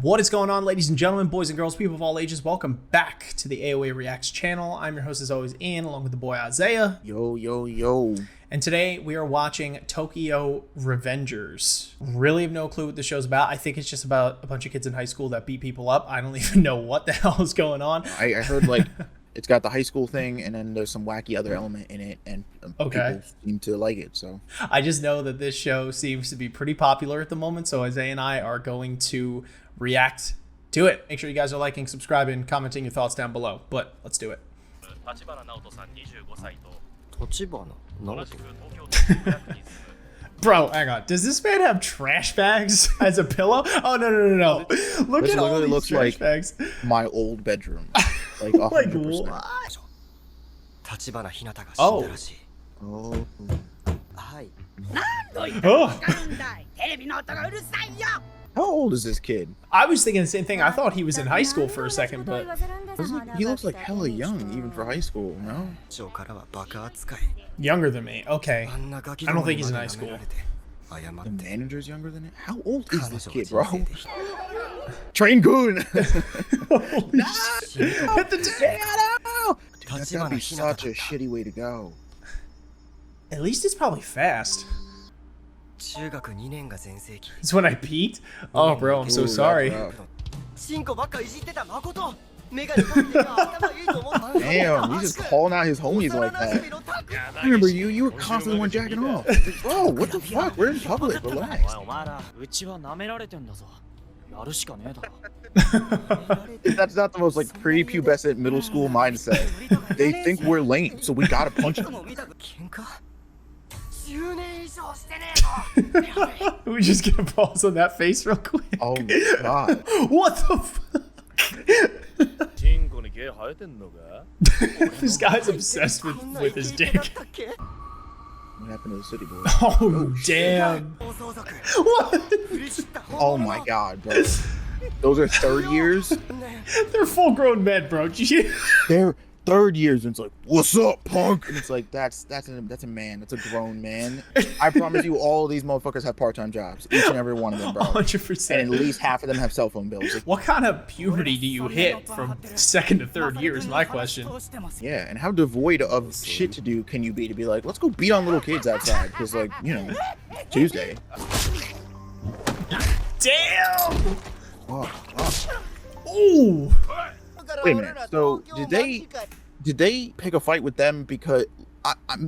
What is going on, ladies and gentlemen, boys and girls, people of all ages? Welcome back to the AOA Reacts channel. I'm your host, as always, Ian, along with the boy Isaiah. Yo, yo, yo. And today we are watching Tokyo Revengers. Really have no clue what the show's about. I think it's just about a bunch of kids in high school that beat people up. I don't even know what the hell is going on. I heard, like, it's got the high school thing, and then there's some wacky other element in it, and people seem to like it, so. I just know that this show seems to be pretty popular at the moment, so Isaiah and I are going to react to it. Make sure you guys are liking, subscribing, commenting your thoughts down below. But let's do it. Bro, hang on. Does this man have trash bags as a pillow? Oh, no. Look at all these trash bags. My old bedroom. Like 100%. Oh. Oh. Oh. How old is this kid? I was thinking the same thing. I thought he was in high school for a second, but He looks like hella young, even for high school, no? younger than me. Okay. I don't think he's in high school. The manager's younger than it? How old is this kid, bro? Train Goon! No! Hit the That'd be such a shitty way to go. At least it's probably fast. It's when I peaked? Oh, bro, I'm so sorry. Damn, he's just calling out his homies like that. I remember you were constantly one jacking off. Like, bro, what the fuck? We're in public, relax. That's not the most, like, prepubescent middle school mindset. They think we're lame, so we gotta punch them. We just get a pause on that face real quick. Oh my god. What the fuck? This guy's obsessed with his dick. What happened to the city boy? Oh, damn. What? Oh my god, bro. Those are third years? They're full-grown men, bro. They're third years, and it's like, what's up, punk? And it's like, that's a man. That's a grown man. I promise you, all of these motherfuckers have part-time jobs. Each and every one of them, bro. 100%. And at least half of them have cell phone bills. Like, what kind of puberty do you hit from second to third year is my question. yeah, and how devoid of shit to do can you be to be like, let's go beat on little kids outside? Because, like, you know, Tuesday. Damn! Oh. Ooh! Wait a minute. So did they pick a fight with them because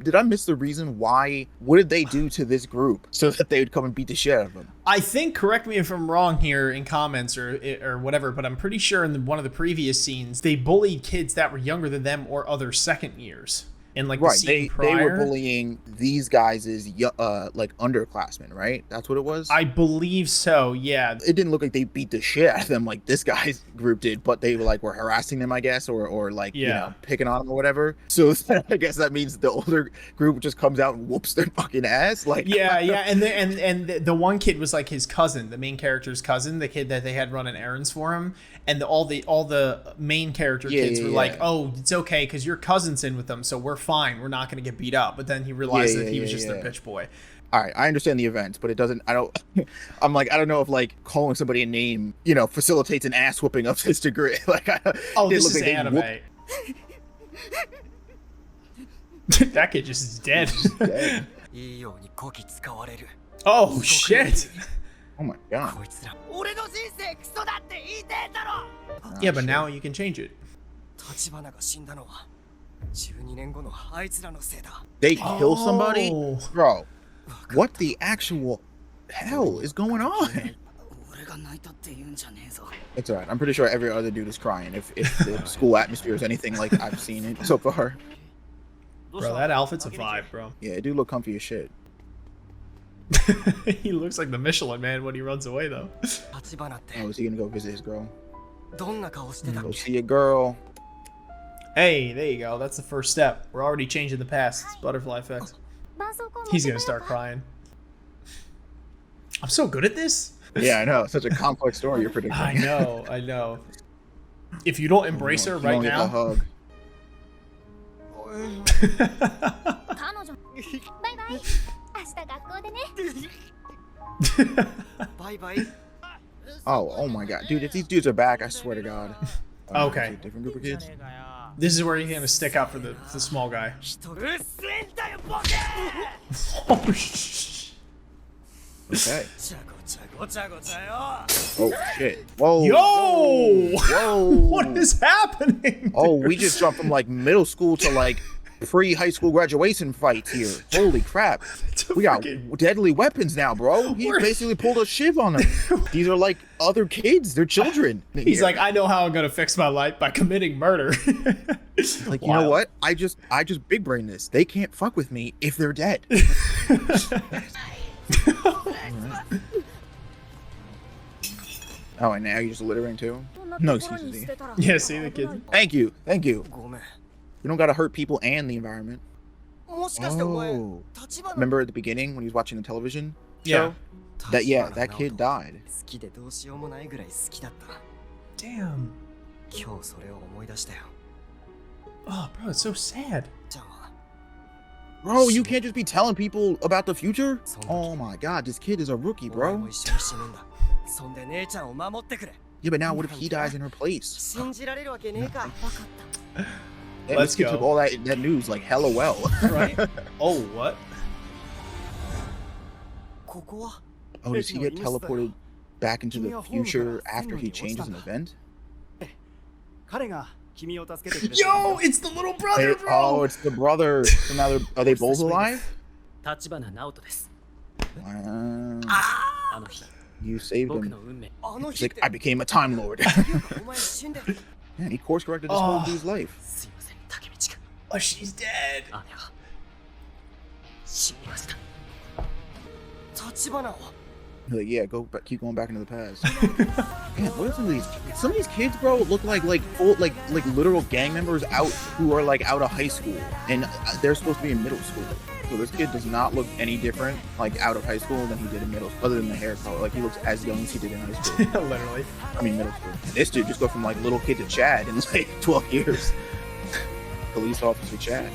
did I miss the reason why? What did they do to this group so that they would come and beat the shit out of them? I think, correct me if I'm wrong here in comments or whatever, but I'm pretty sure in one of the previous scenes they bullied kids that were younger than them or other second years. And like right, the scene prior, they were bullying these guys as like underclassmen, right? That's what it was. I believe so. Yeah. It didn't look like they beat the shit out of them like this guy's group did, but they were harassing them, I guess, or like you know, picking on them or whatever. So I guess that means the older group just comes out and whoops their fucking ass. Like yeah, and the one kid was like his cousin, the main character's cousin, the kid that they had running errands for him. And all the main character kids were like, "Oh, it's okay because your cousin's in with them, so we're fine. We're not gonna get beat up." But then he realized that he was just their bitch boy. All right, I understand the events, but it doesn't. I don't know if like calling somebody a name, you know, facilitates an ass whooping of this degree. Like, this is anime. That kid just is dead. Oh shit. Oh my god. Yeah, but now you can change it. They kill somebody? Bro, what the actual hell is going on? It's alright. I'm pretty sure every other dude is crying if the school atmosphere is anything like I've seen it so far. Bro, that outfit's a vibe, bro. Yeah, it do look comfy as shit. He looks like the Michelin Man when he runs away, though. Oh, is he gonna go visit his girl? Go see a girl. Hey, there you go. That's the first step. We're already changing the past. It's butterfly effect. He's gonna start crying. I'm so good at this. Yeah, I know. Such a complex story you're predicting. I know. If you don't embrace her right now. Hug. Oh my god, dude! If these dudes are back, I swear to God. Okay. Different group of kids. This is where you're gonna stick up for the small guy. Oh, Okay. Oh shit! Whoa! Yo! Whoa! What is happening? Oh, we just jumped from like middle school to like pre-high school graduation fights here. Holy crap! We got deadly weapons now, bro. He basically pulled a shiv on them. These are like other kids. They're children. He's like, I know how I'm gonna fix my life by committing murder. Like, you know what? I just big brain this. They can't fuck with me if they're dead. Oh, and now you're just littering too? No excuses. Yeah, see the kid. Thank you. You don't gotta hurt people and the environment. Oh. Remember at the beginning when he was watching the television show? That kid died. Damn. Oh, bro, it's so sad. Bro, you can't just be telling people about the future? Oh my god, this kid is a rookie, bro. Yeah, but now what if he dies in her place? Yeah, Let's kid go. took all that news like hella well. Right? Oh, what? Oh, does he get teleported back into the future after he changes an event? Yo, it's the little brother, bro. Oh, it's the brother. So now are they both alive? Wow. You saved him. He's like, I became a Time Lord. Yeah, he course corrected this whole dude's life. Oh, she's dead. You're like, yeah, keep going back into the past. Man, what are some of these kids, bro, look like full like literal gang members who are like out of high school, and they're supposed to be in middle school. So this kid does not look any different like out of high school than he did in middle school, other than the hair color. Like he looks as young as he did in high school. Literally. I mean middle school. This dude just go from like little kid to Chad in like 12 years. Police officer Chad.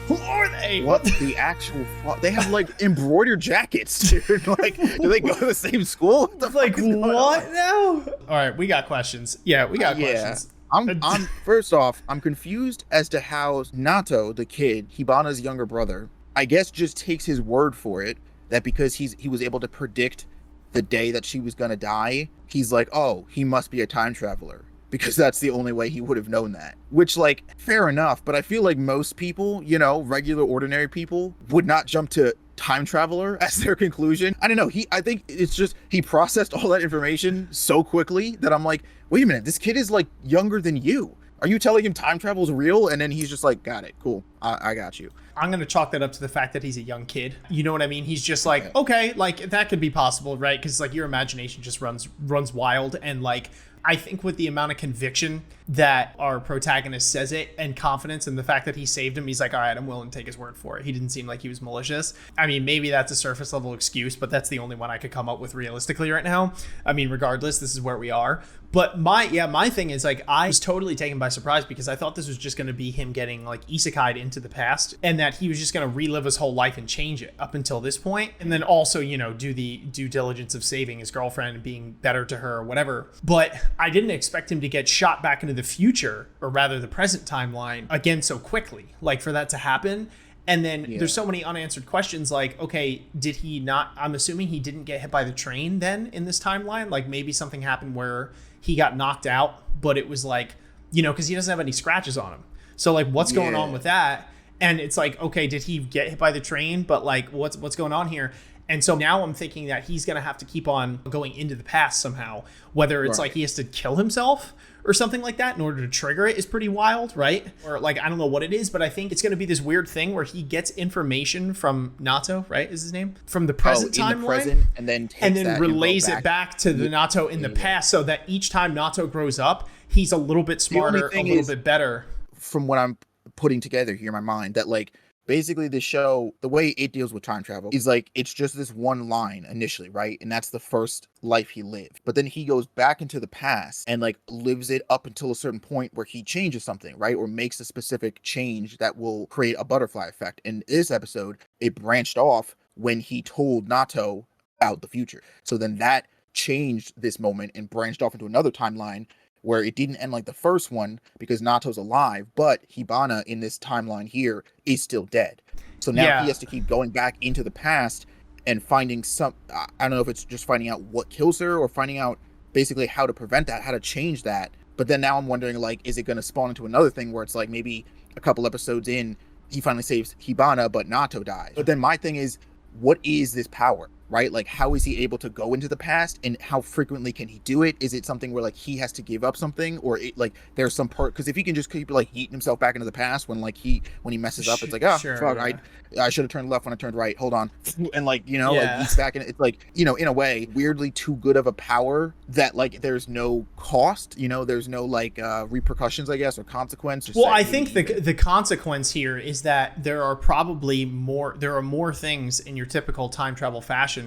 Who are they? What the actual fuck? They have like embroidered jackets, dude. Like, do they go to the same school? What the Like, fuck is going what on? now? All right, we got questions. Yeah, we got questions. I'm first off, I'm confused as to how Nato, the kid, Hibana's younger brother, I guess just takes his word for it that because he was able to predict the day that she was gonna die, he's like, oh, he must be a time traveler. Because that's the only way he would have known that. Which, like, fair enough, but I feel like most people, you know, regular, ordinary people, would not jump to time traveler as their conclusion. I don't know, I think it's just, he processed all that information so quickly that I'm like, wait a minute, this kid is, like, younger than you. Are you telling him time travel is real? And then he's just like, got it, cool, I got you. I'm going to chalk that up to the fact that he's a young kid. You know what I mean? He's just like, okay, like, that could be possible, right? Because, like, your imagination just runs wild, and, like, I think with the amount of conviction that our protagonist says it and confidence and the fact that he saved him, he's like, all right, I'm willing to take his word for it. He didn't seem like he was malicious. I mean, maybe that's a surface level excuse, but that's the only one I could come up with realistically right now. I mean, regardless, this is where we are. But my thing is, like, I was totally taken by surprise because I thought this was just going to be him getting, like, isekai'd into the past, and that he was just going to relive his whole life and change it up until this point. And then also, you know, do the due diligence of saving his girlfriend and being better to her or whatever. But I didn't expect him to get shot back into the future, or rather the present timeline, again so quickly, like, for that to happen. And then there's so many unanswered questions, like, okay, did he not, I'm assuming he didn't get hit by the train then in this timeline? Like, maybe something happened where he got knocked out, but it was like, you know, because he doesn't have any scratches on him. So, like, what's going on with that? And it's like, okay, did he get hit by the train? But, like, what's going on here? And so now I'm thinking that he's going to have to keep on going into the past somehow, whether it's like he has to kill himself or something like that in order to trigger it is pretty wild, right? Or, like, I don't know what it is, but I think it's going to be this weird thing where he gets information from Nato, right, is his name? From the present timeline. And then relays it back to the Nato in the past, so that each time Nato grows up, he's a little bit smarter, a little bit better. From what I'm putting together here in my mind, that, like, basically the show, the way it deals with time travel is like, it's just this one line initially, right? And that's the first life he lived. But then he goes back into the past and, like, lives it up until a certain point where he changes something, right? Or makes a specific change that will create a butterfly effect. In this episode, it branched off when he told Nato about the future. So then that changed this moment and branched off into another timeline where it didn't end like the first one because Nato's alive, but Hibana in this timeline here is still dead. So now he has to keep going back into the past and finding I don't know if it's just finding out what kills her or finding out basically how to prevent that, how to change that. But then now I'm wondering, like, is it going to spawn into another thing where it's like maybe a couple episodes in, he finally saves Hibana, but Nato dies. But then my thing is, what is this power, right? Like, how is he able to go into the past, and how frequently can he do it? Is it something where like he has to give up something, or like there's some part? Because if he can just keep like eating himself back into the past when he messes up, it's like, fuck, I should have turned left when I turned right. Hold on, and like like eats back, and it's like in a way weirdly too good of a power that like there's no cost, there's no like repercussions, I guess, or consequence. Well, I think the consequence here is that there are more things in your typical time travel fashion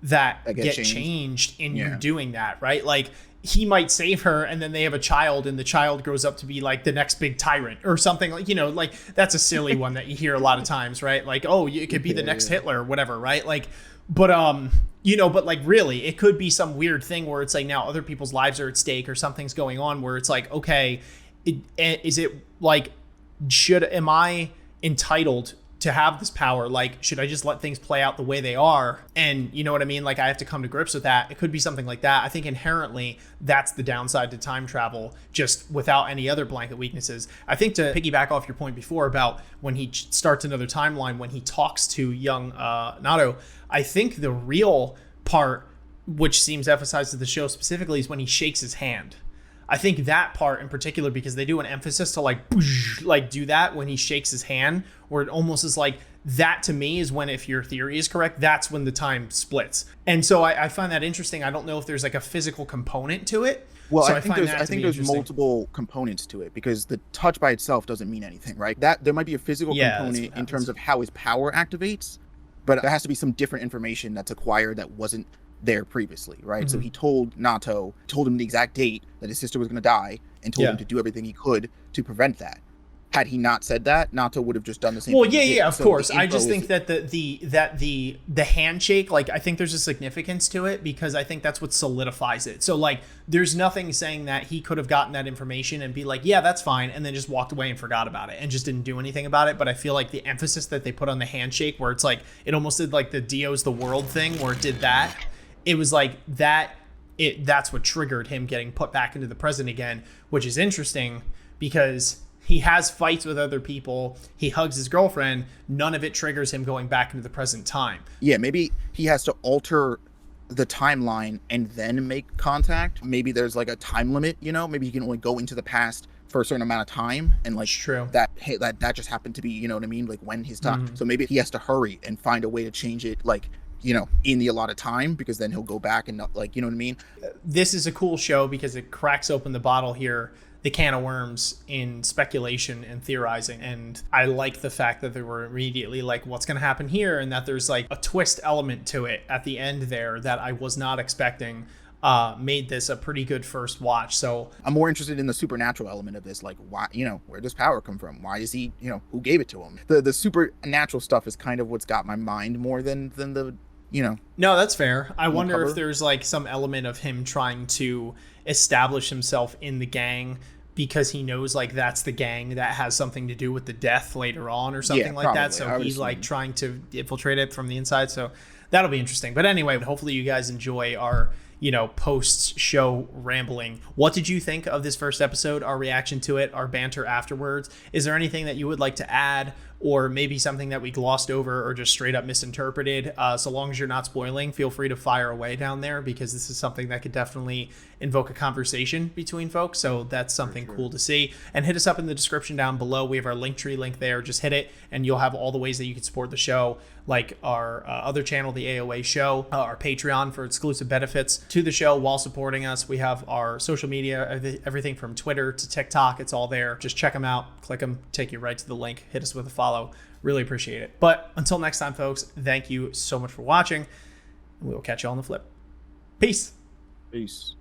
that get changed in you doing that, right? Like, he might save her and then they have a child and the child grows up to be like the next big tyrant or something, like, like that's a silly one that you hear a lot of times, right? Like, oh, it could be the next Hitler or whatever, right? Like, but but like really it could be some weird thing where it's like now other people's lives are at stake or something's going on where it's like, okay, is it like, am I entitled to have this power? Like, should I just let things play out the way they are? And you know what I mean? Like, I have to come to grips with that. It could be something like that. I think inherently that's the downside to time travel, just without any other blanket weaknesses. I think, to piggyback off your point before about when he starts another timeline, when he talks to young Nato, I think the real part, which seems emphasized to the show specifically, is when he shakes his hand. I think that part in particular, because they do an emphasis to like do that when he shakes his hand, where it almost is like that, to me, is when, if your theory is correct, that's when the time splits. And so I find that interesting. I don't know if there's like a physical component to it. Well, so I think there's multiple components to it, because the touch by itself doesn't mean anything, right? That there might be a physical component in terms of how his power activates, but there has to be some different information that's acquired that wasn't there previously, right? Mm-hmm. So he told him the exact date that his sister was going to die, and told him to do everything he could to prevent that. Had he not said that, Nato would have just done the same. Well, thing of course. I just think that the handshake, like, I think there's a significance to it, because I think that's what solidifies it. So like, there's nothing saying that he could have gotten that information and be like, yeah, that's fine, and then just walked away and forgot about it and just didn't do anything about it. But I feel like the emphasis that they put on the handshake, where it's like, it almost did like the Dio's the world thing, where it did that. It was like that's what triggered him getting put back into the present again, which is interesting because he has fights with other people. He hugs his girlfriend. None of it triggers him going back into the present time. Yeah, maybe he has to alter the timeline and then make contact. Maybe there's like a time limit, maybe he can only go into the past for a certain amount of time, and like true that just happened to be, you know what I mean, like when his time. Mm-hmm. So maybe he has to hurry and find a way to change it, like, in the allotted time, because then he'll go back and not, like, you know what I mean? This is a cool show because it cracks open the bottle here, the can of worms, in speculation and theorizing. And I like the fact that they were immediately like, what's going to happen here? And that there's like a twist element to it at the end there that I was not expecting. Made this a pretty good first watch. So I'm more interested in the supernatural element of this, like, why, where does power come from? Why is he, who gave it to him? The supernatural stuff is kind of what's got my mind more than the No, that's fair. I wonder if there's like some element of him trying to establish himself in the gang because he knows like that's the gang that has something to do with the death later on or something like that. So he's like trying to infiltrate it from the inside. So that'll be interesting. But anyway, hopefully you guys enjoy our post-show rambling. What did you think of this first episode, our reaction to it, our banter afterwards? Is there anything that you would like to add, or maybe something that we glossed over or just straight up misinterpreted? So long as you're not spoiling, feel free to fire away down there, because this is something that could definitely invoke a conversation between folks. So that's something cool to see. And hit us up in the description down below. We have our Linktree link there. Just hit it and you'll have all the ways that you can support the show, like our other channel, the AOA show, our Patreon for exclusive benefits to the show while supporting us. We have our social media, everything from Twitter to TikTok. It's all there. Just check them out, click them, take you right to the link, hit us with a follow. Really appreciate it. But until next time, folks, thank you so much for watching. We will catch you on the flip. Peace. Peace.